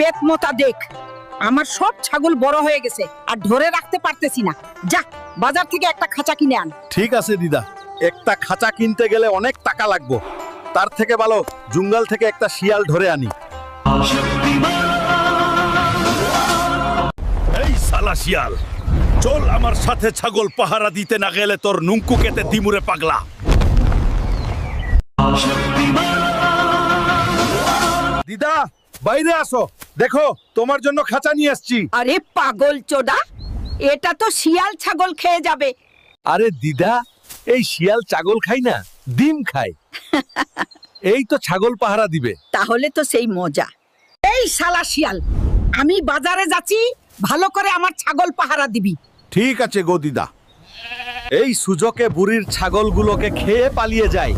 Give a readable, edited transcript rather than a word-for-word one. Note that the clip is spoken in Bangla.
পেট মোটা দেখ, আমার সব ছাগল বড় হয়ে গেছে আর ধরে রাখতে পারতেছি না। যা বাজার থেকে একটা খাঁচা কিনে আন। ঠিক আছে দিদা, একটা খাঁচা কিনতে গেলে অনেক টাকা লাগবে, তার থেকে ভালো জঙ্গল থেকে একটা শিয়াল ধরে আনি। এই শালা শিয়াল, চল আমার সাথে, ছাগল পাহারা দিতে না গেলে তোর নুঙ্কু কেটে দিমুরে পাগলা। দিদা বাইরে আসো, দেখো তোমার জন্য খাঁচা নিয়ে আসছি। আরে পাগল চোদা, এটা তো শিয়াল ছাগল খেয়ে যাবে। আরে দিদা, এই শিয়াল ছাগল খাই না, ডিম খায়। এই তো ছাগল পাহারা দিবে। তাহলে তো সেই মজা। এই শালা শিয়াল, আমি বাজারে যাচ্ছি, ভালো করে আমার ছাগল পাহারা দিবি। ঠিক আছে গো দিদা। এই সুযোগে বুড়ির ছাগলগুলোকে খেয়ে পালিয়ে যায়।